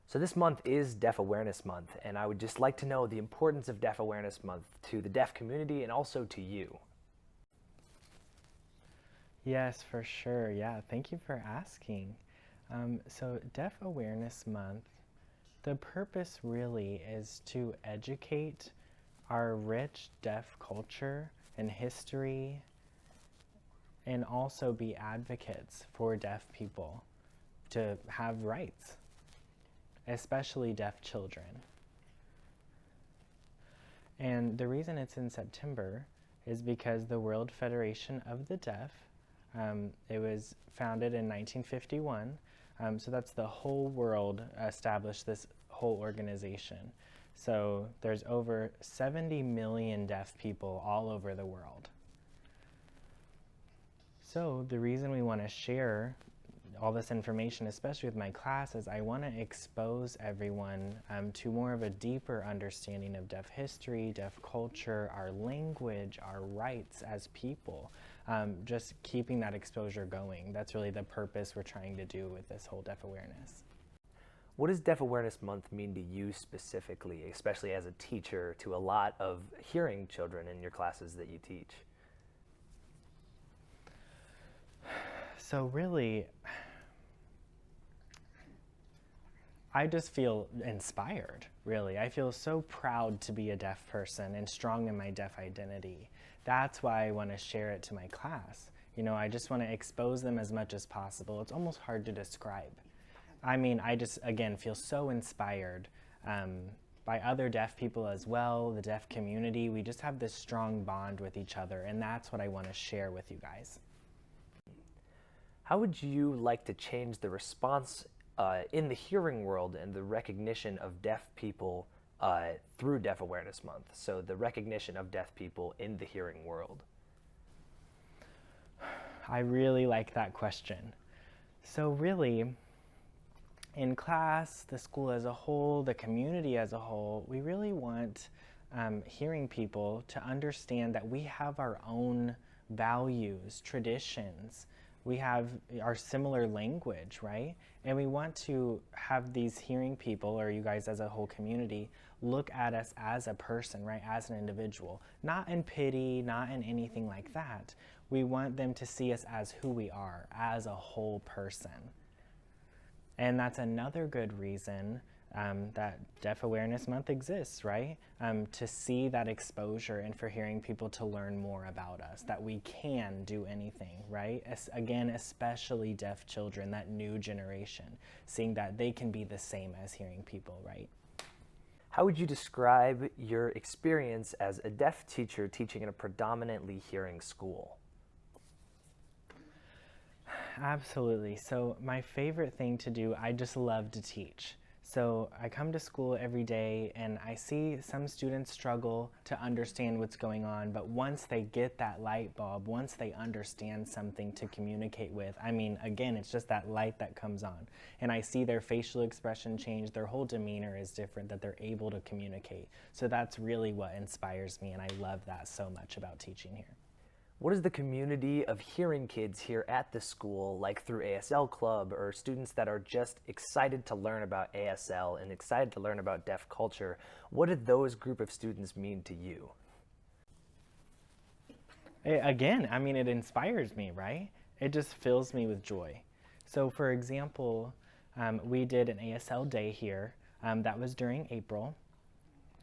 So this month is Deaf Awareness Month, and I would just like to know the importance of Deaf Awareness Month to the deaf community and also to you. Yes, for sure. Yeah, thank you for asking. So, Deaf Awareness Month, the purpose really is to educate our rich deaf culture and history, and also be advocates for deaf people to have rights, especially deaf children. And the reason it's in September is because the World Federation of the Deaf, it was founded in 1951. So that's the whole world established this whole organization. So there's over 70 million deaf people all over the world. So the reason we want to share all this information, especially with my class, is I want to expose everyone to more of a deeper understanding of deaf history, deaf culture, our language, our rights as people. Just keeping that exposure going. That's really the purpose we're trying to do with this whole deaf awareness. What does Deaf Awareness Month mean to you specifically, especially as a teacher to a lot of hearing children in your classes that you teach? So really, I just feel inspired, really. I feel so proud to be a deaf person and strong in my deaf identity. That's why I want to share it to my class. You know, I just want to expose them as much as possible. It's almost hard to describe. I mean, I just, again, feel so inspired by other deaf people as well, the deaf community. We just have this strong bond with each other, and that's what I want to share with you guys. How would you like to change the response in the hearing world and the recognition of deaf people through Deaf Awareness Month? So the recognition of deaf people in the hearing world. I really like that question. So really, in class, the school as a whole, the community as a whole, we really want hearing people to understand that we have our own values, traditions. We have our similar language, right? And we want to have these hearing people, or you guys as a whole community, look at us as a person, right? As an individual. Not in pity, not in anything like that. We want them to see us as who we are, as a whole person. And that's another good reason that Deaf Awareness Month exists, right? To see that exposure and for hearing people to learn more about us, that we can do anything, right? Again, especially deaf children, that new generation, seeing that they can be the same as hearing people, right? How would you describe your experience as a deaf teacher teaching in a predominantly hearing school? Absolutely. So my favorite thing to do, I just love to teach. So I come to school every day and I see some students struggle to understand what's going on, but once they get that light bulb, once they understand something to communicate with, I mean, again, it's just that light that comes on. And I see their facial expression change, their whole demeanor is different, that they're able to communicate. So that's really what inspires me, and I love that so much about teaching here. What is the community of hearing kids here at the school, like through ASL Club, or students that are just excited to learn about ASL and excited to learn about deaf culture? What do those group of students mean to you? Again, I mean, it inspires me, right? It just fills me with joy. So for example, we did an ASL day here. That was during April.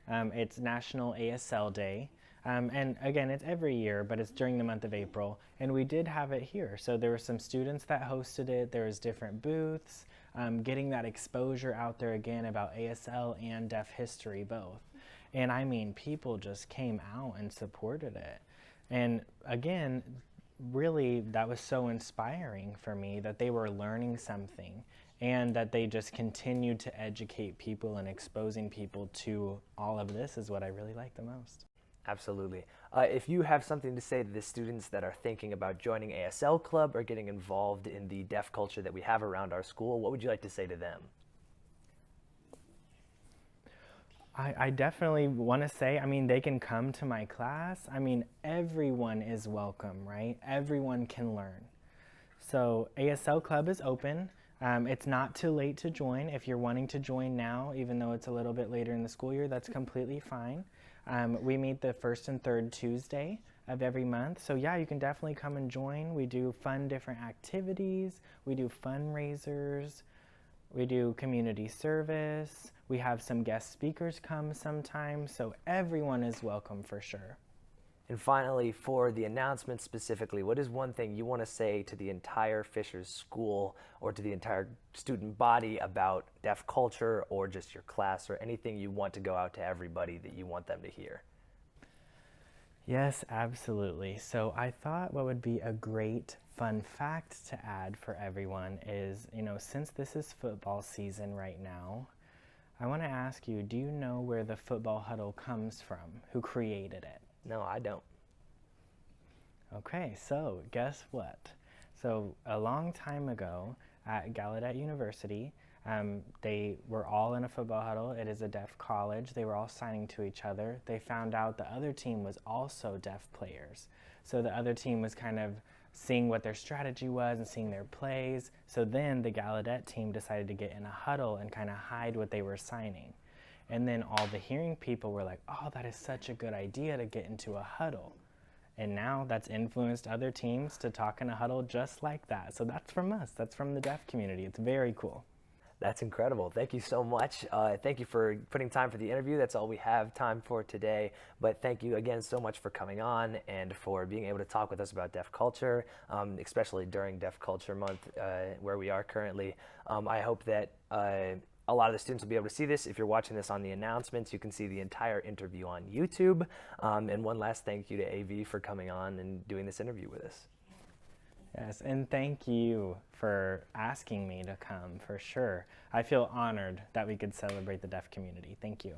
It's National ASL Day. And again, it's every year, but it's during the month of April. And we did have it here. So there were some students that hosted it. There was different booths, getting that exposure out there again about ASL and deaf history both. And I mean, people just came out and supported it. And again, really, that was so inspiring for me that they were learning something and that they just continued to educate people, and exposing people to all of this is what I really like the most. Absolutely. If you have something to say to the students that are thinking about joining ASL Club or getting involved in the deaf culture that we have around our school, what would you like to say to them? I definitely want to say, I mean, they can come to my class. I mean, everyone is welcome, right? Everyone can learn. So ASL Club is open. It's not too late to join. If you're wanting to join now, even though it's a little bit later in the school year, that's completely fine. We meet the first and third Tuesday of every month. So yeah, you can definitely come and join. We do fun different activities. We do fundraisers. We do community service. We have some guest speakers come sometimes. So everyone is welcome for sure. And finally, for the announcement specifically, what is one thing you want to say to the entire Fishers School or to the entire student body about deaf culture or just your class or anything you want to go out to everybody that you want them to hear? Yes, absolutely. So I thought what would be a great fun fact to add for everyone is, since this is football season right now, I want to ask you, do you know where the football huddle comes from? Who created it? No, I don't. Okay, so guess what? So a long time ago at Gallaudet University, they were all in a football huddle. It is a deaf college. They were all signing to each other. They found out the other team was also deaf players. So the other team was kind of seeing what their strategy was and seeing their plays. So then the Gallaudet team decided to get in a huddle and kind of hide what they were signing. And then all the hearing people were like, oh, that is such a good idea to get into a huddle. And now that's influenced other teams to talk in a huddle just like that. So that's from us. That's from the deaf community. It's very cool. That's incredible. Thank you so much. Thank you for putting time for the interview. That's all we have time for today. But thank you again so much for coming on and for being able to talk with us about deaf culture, especially during Deaf Culture Month, where we are currently. I hope that a lot of the students will be able to see this. If you're watching this on the announcements, you can see the entire interview on YouTube. And one last thank you to AV for coming on and doing this interview with us. Yes, and thank you for asking me to come, for sure. I feel honored that we could celebrate the deaf community. Thank you.